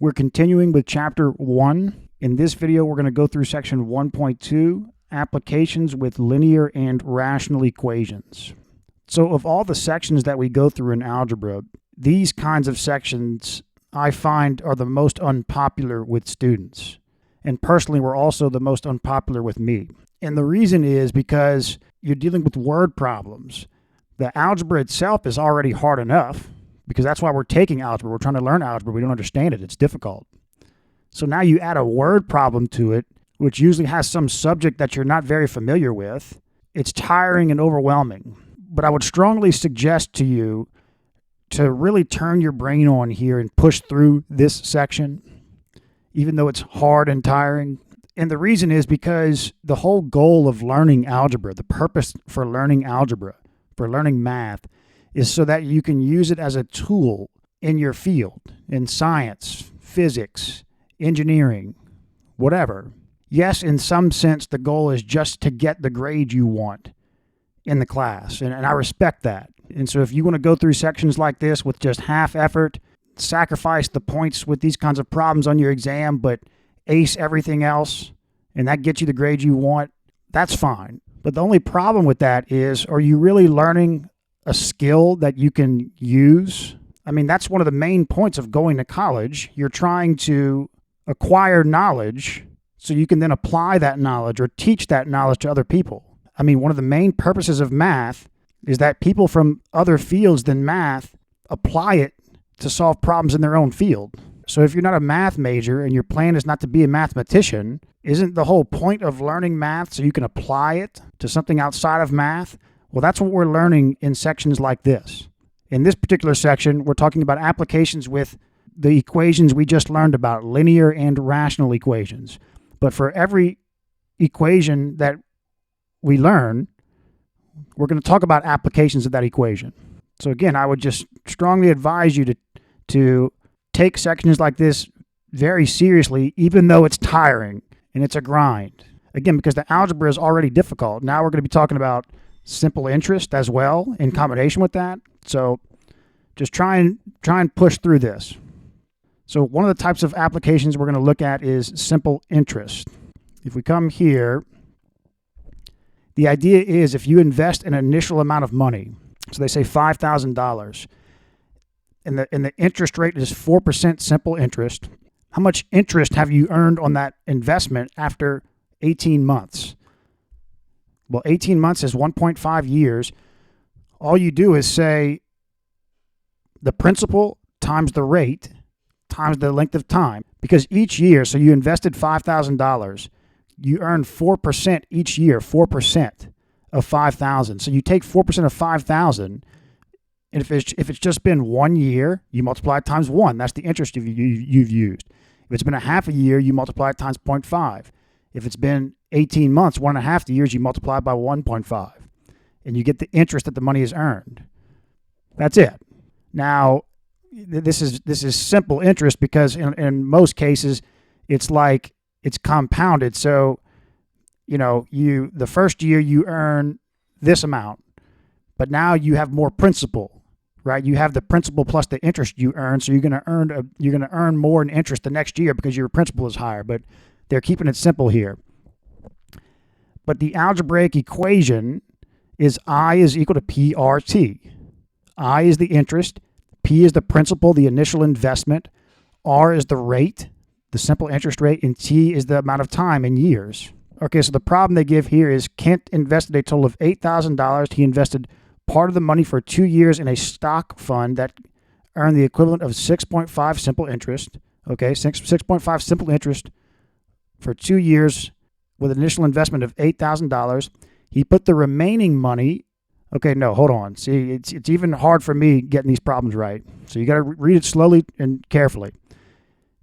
We're continuing with Chapter 1. In this video, we're going to go through Section 1.2, Applications with Linear and Rational Equations. So of all the sections that we go through in algebra, these kinds of sections I find are the most unpopular with students. And personally, were also the most unpopular with me. And the reason is because you're dealing with word problems. The algebra itself is already hard enough, because that's why we're taking algebra. We're trying to learn algebra. We don't understand it. It's difficult. So now you add a word problem to it, which usually has some subject that you're not very familiar with. It's tiring and overwhelming. But I would strongly suggest to you to really turn your brain on here and push through this section, even though it's hard and tiring. And the reason is because the whole goal of learning algebra, the purpose for learning algebra, for learning math, is so that you can use it as a tool in your field, in science, physics, engineering, whatever. Yes, in some sense, the goal is just to get the grade you want in the class, and I respect that. And so if you want to go through sections like this with just half effort, sacrifice the points with these kinds of problems on your exam, but ace everything else, and that gets you the grade you want, that's fine. But the only problem with that is, are you really learning a skill that you can use? I mean, that's one of the main points of going to college. You're trying to acquire knowledge so you can then apply that knowledge or teach that knowledge to other people. I mean, one of the main purposes of math is that people from other fields than math apply it to solve problems in their own field. So if you're not a math major and your plan is not to be a mathematician, isn't the whole point of learning math so you can apply it to something outside of math? Well, that's what we're learning in sections like this. In this particular section, we're talking about applications with the equations we just learned about, linear and rational equations. But for every equation that we learn, we're going to talk about applications of that equation. So again, I would just strongly advise you to take sections like this very seriously, even though it's tiring and it's a grind. Again, because the algebra is already difficult. Now we're going to be talking about simple interest as well in combination with that. So just try and push through this. So one of the types of applications we're going to look at is simple interest. If we come here, the idea is if you invest an initial amount of money, so they say $5,000, and the interest rate is 4% simple interest, how much interest have you earned on that investment after 18 months? Well, 18 months is 1.5 years. All you do is say the principal times the rate times the length of time. Because each year, so you invested $5,000, you earn 4% each year, 4% of 5,000. So you take 4% of 5,000, and if it's just been 1 year, you multiply it times 1. That's the interest you've used. If it's been a half a year, you multiply it times 0.5. If it's been 18 months, 1.5 years, you multiply by 1.5. And you get the interest that the money is earned. That's it. Now, this is simple interest because in most cases, it's like it's compounded. So, the first year you earn this amount, but now you have more principal, right? You have the principal plus the interest you earn, so you're going to earn more in interest the next year because your principal is higher. But they're keeping it simple here. But the algebraic equation is I is equal to PRT. I is the interest, P is the principal, the initial investment, R is the rate, the simple interest rate, and T is the amount of time in years. Okay, so the problem they give here is Kent invested a total of $8,000. He invested part of the money for 2 years in a stock fund that earned the equivalent of 6.5 simple interest. Okay, 6.5 simple interest for 2 years with an initial investment of $8,000. He put the remaining money. Okay, no, hold on. See, it's even hard for me getting these problems right. So you got to read it slowly and carefully.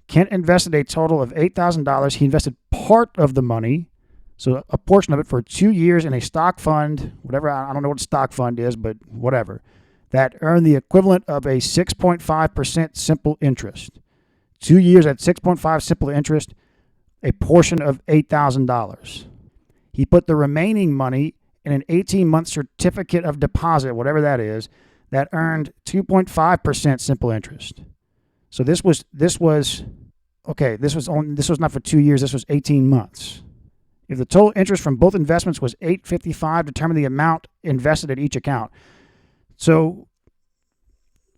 Kent invested a total of $8,000. He invested part of the money, so a portion of it, for 2 years in a stock fund, whatever. I don't know what a stock fund is, but whatever. That earned the equivalent of a 6.5% simple interest. 2 years at 6.5 simple interest, a portion of $8,000. He put the remaining money in an 18-month certificate of deposit, whatever that is, that earned 2.5% simple interest. So this was okay, this was not for 2 years, this was 18 months. If the total interest from both investments was $855, determine the amount invested at each account. So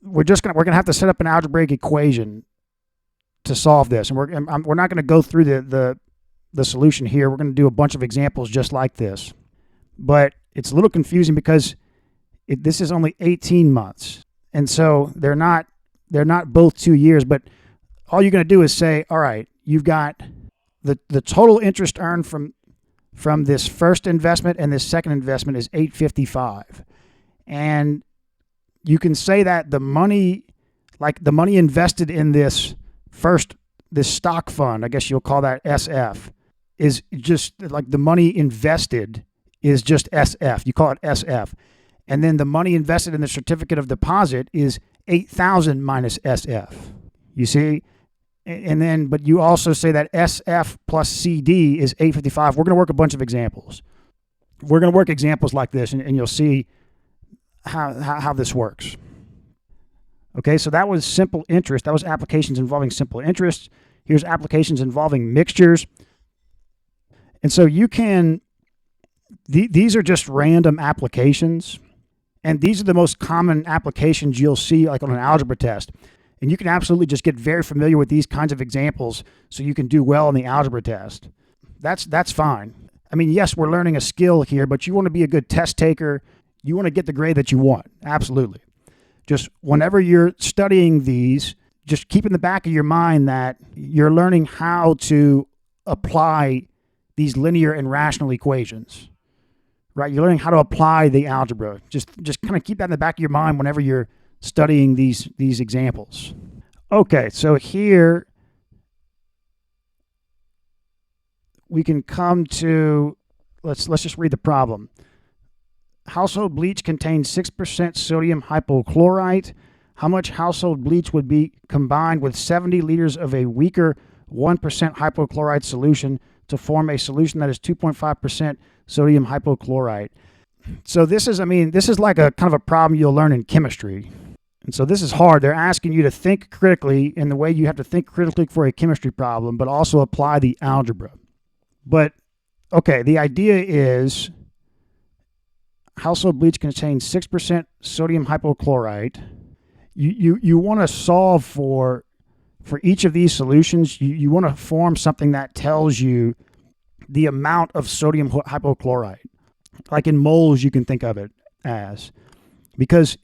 we're gonna have to set up an algebraic equation to solve this, and we're not going to go through the solution here. We're going to do a bunch of examples just like this, but it's a little confusing because this is only 18 months, and so they're not both 2 years. But all you're going to do is say, all right, you've got the total interest earned from this first investment and this second investment is $855, and you can say that the money invested in this stock fund, I guess you'll call that SF, is just like the money invested is just SF. You call it SF. And then the money invested in the certificate of deposit is 8,000 minus SF. You see? And then, but you also say that SF plus CD is 855. We're going to work a bunch of examples. We're going to work examples like this, and you'll see how this works. Okay, so that was simple interest. That was applications involving simple interest. Here's applications involving mixtures. And so you can, these are just random applications. And these are the most common applications you'll see like on an algebra test. And you can absolutely just get very familiar with these kinds of examples so you can do well on the algebra test. That's fine. I mean, yes, we're learning a skill here, but you want to be a good test taker. You want to get the grade that you want. Absolutely. Just whenever you're studying these, just keep in the back of your mind that you're learning how to apply these linear and rational equations, right? You're learning how to apply the algebra. Just kind of keep that in the back of your mind whenever you're studying these examples. Okay, so here we can come to, let's just read the problem. Household bleach contains 6% sodium hypochlorite. How much household bleach would be combined with 70 liters of a weaker 1% hypochlorite solution to form a solution that is 2.5% sodium hypochlorite? So this is like a kind of a problem you'll learn in chemistry. And so this is hard. They're asking you to think critically in the way you have to think critically for a chemistry problem, but also apply the algebra. But, okay, the idea is household bleach contains 6% sodium hypochlorite. You want to solve for each of these solutions. You want to form something that tells you the amount of sodium hypochlorite. Like in moles, you can think of it as. Because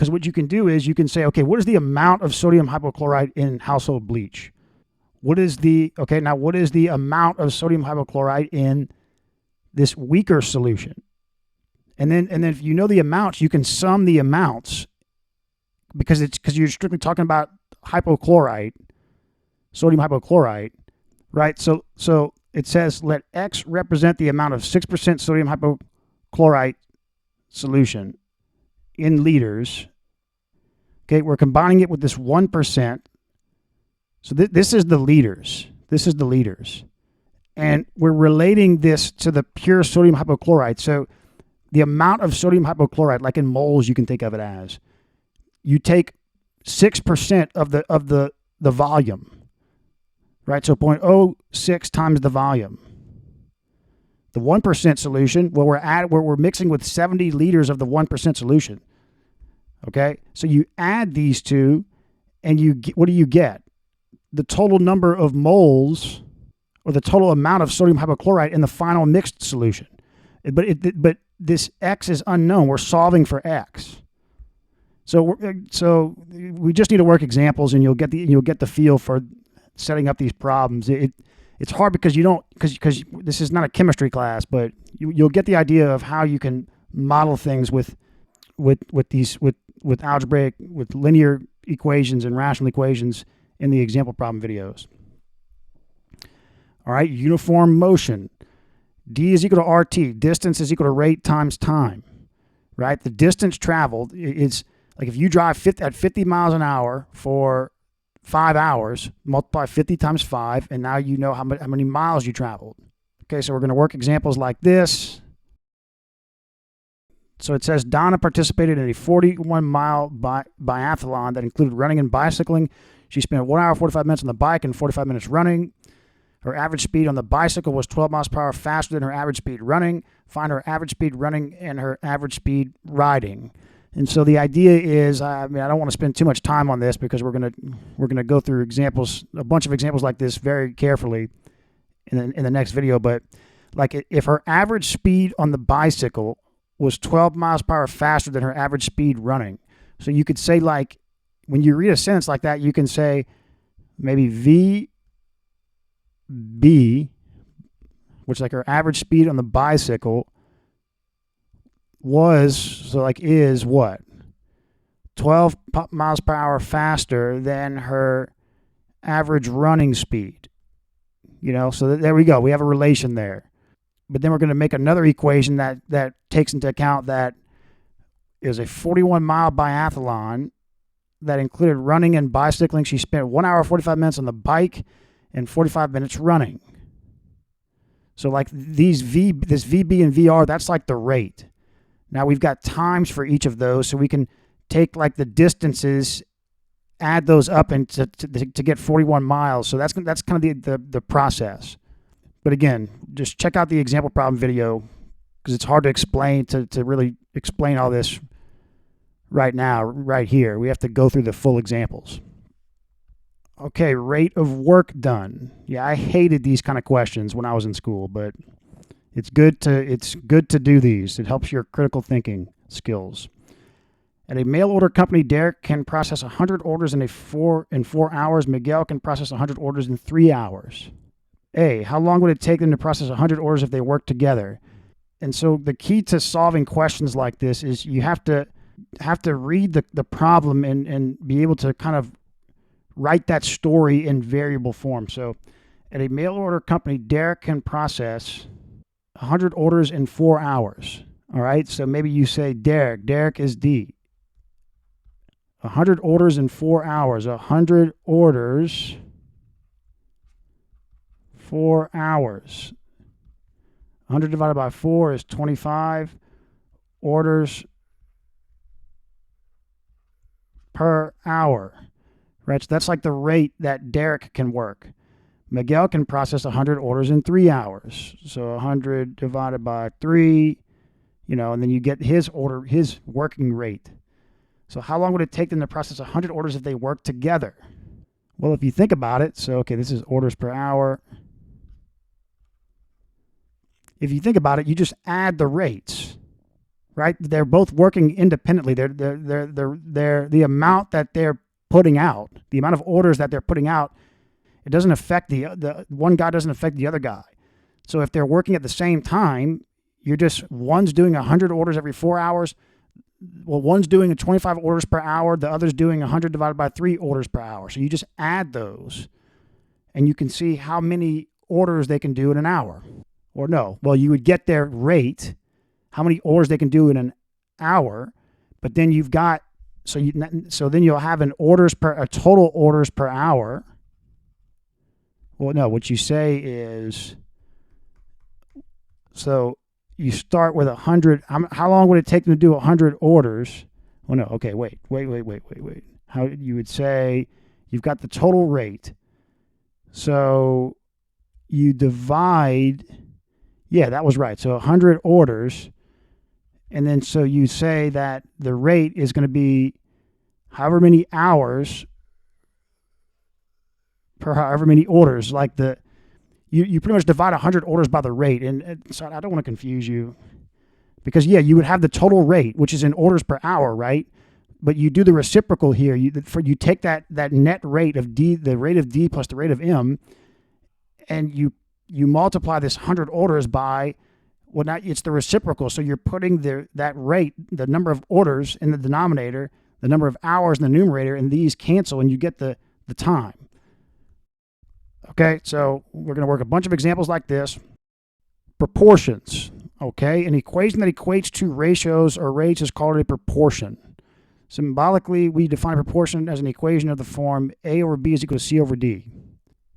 what you can do is you can say, okay, what is the amount of sodium hypochlorite in household bleach? What is the amount of sodium hypochlorite in this weaker solution? And then if you know the amounts, you can sum the amounts because you're strictly talking about hypochlorite, sodium hypochlorite, right? So it says let X represent the amount of 6% sodium hypochlorite solution in liters. Okay, we're combining it with this 1%. So this is the liters. This is the liters. And we're relating this to the pure sodium hypochlorite. So the amount of sodium hypochlorite, like in moles, you can think of it as, you take 6% of the volume, right? So 0.06 times the volume. The 1% solution, where we're mixing with 70 liters of the 1% solution. Okay, so you add these two, and what do you get? The total number of moles, or the total amount of sodium hypochlorite in the final mixed solution. But this X is unknown. We're solving for X. So we just need to work examples, and you'll get the feel for setting up these problems. It's hard because because this is not a chemistry class, but you'll get the idea of how you can model things with algebraic, with linear equations and rational equations in the example problem videos. All right, uniform motion. D is equal to RT. Distance is equal to rate times time, right? The distance traveled is, like if you drive at 50 miles an hour for 5 hours, multiply 50 times 5, and now you know how many miles you traveled. Okay, so we're going to work examples like this. So it says Donna participated in a 41-mile biathlon that included running and bicycling. She spent 1 hour, 45 minutes on the bike and 45 minutes running. Her average speed on the bicycle was 12 miles per hour faster than her average speed running. Find her average speed running and her average speed riding. And so the idea is, I don't want to spend too much time on this because we're gonna go through examples, a bunch of examples like this very carefully in the next video. But like if her average speed on the bicycle was 12 miles per hour faster than her average speed running, so you could say, like, when you read a sentence like that, you can say maybe VB, which like her average speed on the bicycle was, so like is what? 12 miles per hour faster than her average running speed. So there we go. We have a relation there. But then we're going to make another equation that takes into account that is a 41-mile biathlon that included running and bicycling. She spent 1 hour, 45 minutes on the bike and 45 minutes running. So like this VB and VR, that's like the rate. Now we've got times for each of those, so we can take like the distances, add those up and to get 41 miles. So that's kind of the process. But again, just check out the example problem video because it's hard to explain to really explain all this right now, right here. We have to go through the full examples. Okay, rate of work done. Yeah, I hated these kind of questions when I was in school, but it's good to do these. It helps your critical thinking skills. At a mail order company, Derek can process 100 orders in 4 hours. Miguel can process 100 orders in 3 hours. A, how long would it take them to process 100 orders if they work together? And so the key to solving questions like this is you have to read the problem and be able to kind of write that story in variable form. So at a mail order company, Derek can process 100 orders in 4 hours. All right, so maybe you say Derek is D. 100 orders in 4 hours. 100 orders, 4 hours. 100 divided by 4 is 25 orders per hour. Right, so that's like the rate that Derek can work. Miguel can process 100 orders in 3 hours. So 100 divided by 3, and then you get his working rate. So how long would it take them to process 100 orders if they work together? Well, if you think about it, so okay, this is orders per hour. If you think about it, you just add the rates, right? They're both working independently. They're the amount that they're putting out, the amount of orders that they're putting out, it doesn't affect the one guy doesn't affect the other guy. So if they're working at the same time, one's doing 100 orders every 4 hours. Well, one's doing 25 orders per hour. The other's doing 100 divided by 3 orders per hour. So you just add those and you can see how many orders they can do in an hour. Or no, well, you would get their rate, how many orders they can do in an hour, but then you've got, so then you'll have a total orders per hour. Well, no, what you say is, so you start with 100. How long would it take them to do 100 orders? Well, no, okay, wait. How you would say you've got the total rate. So you divide, yeah, that was right. So 100 orders. And then so you say that the rate is going to be however many hours per however many orders. Like you pretty much divide 100 orders by the rate. And so I don't want to confuse you because, yeah, you would have the total rate, which is in orders per hour, right? But you do the reciprocal here. You take that net rate of D, the rate of D plus the rate of M, and you multiply this 100 orders by, well, now it's the reciprocal. So you're putting that rate, the number of orders in the denominator, the number of hours in the numerator, and these cancel, and you get the time. Okay, so we're going to work a bunch of examples like this. Proportions. Okay, an equation that equates two ratios or rates is called a proportion. Symbolically, we define a proportion as an equation of the form A over B is equal to C over D.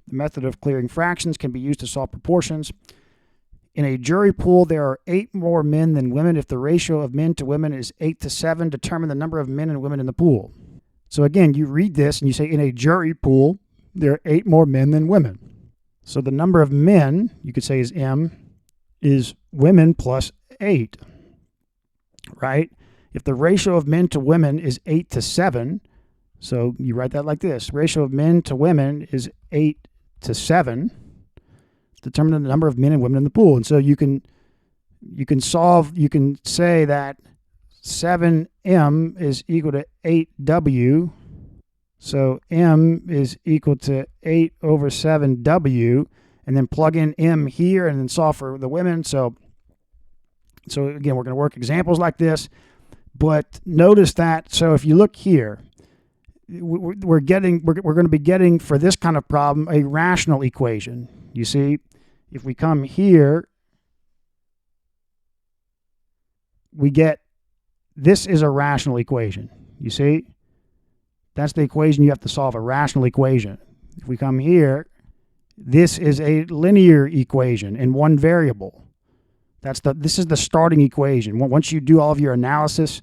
The method of clearing fractions can be used to solve proportions. In a jury pool, there are 8 more men than women. If the ratio of men to women is 8 to 7, determine the number of men and women in the pool. So again, you read this and you say, in a jury pool, there are 8 more men than women. So the number of men, you could say, is M, is women plus 8, right? If the ratio of men to women is 8 to 7, so you write that like this. Ratio of men to women is 8 to 7. Determine the number of men and women in the pool. And so you can say that 7M is equal to 8W. So M is equal to 8 over 7W, and then plug in M here and then solve for the women. So again, we're going to work examples like this, but notice that, so if you look here, we're going to be getting, for this kind of problem, a rational equation. You see, if we come here, we get, this is a rational equation. You see, that's the equation you have to solve, a rational equation. If we come here, this is a linear equation in one variable. This is the starting equation. Once you do all of your analysis,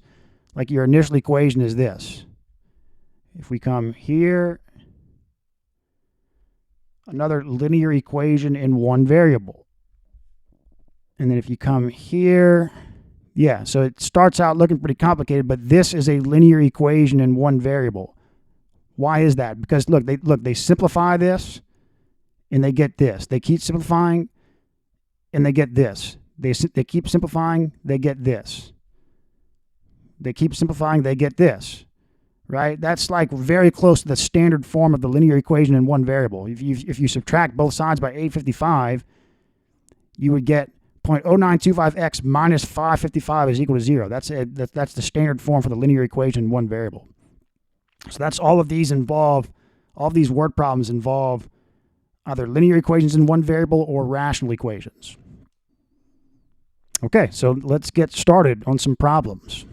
like your initial equation is this. If we come here, another linear equation in one variable. And then if you come here, yeah, so it starts out looking pretty complicated, but this is a linear equation in one variable. Why is that? Because look, they simplify this and they get this. They keep simplifying and they get this. They keep simplifying, they get this. They keep simplifying, they get this. Right? That's like very close to the standard form of the linear equation in one variable. If you subtract both sides by 855, you would get 0.0925x minus 555 is equal to 0. That's the standard form for the linear equation in one variable. So that's all of these word problems involve either linear equations in one variable or rational equations. Okay, so let's get started on some problems.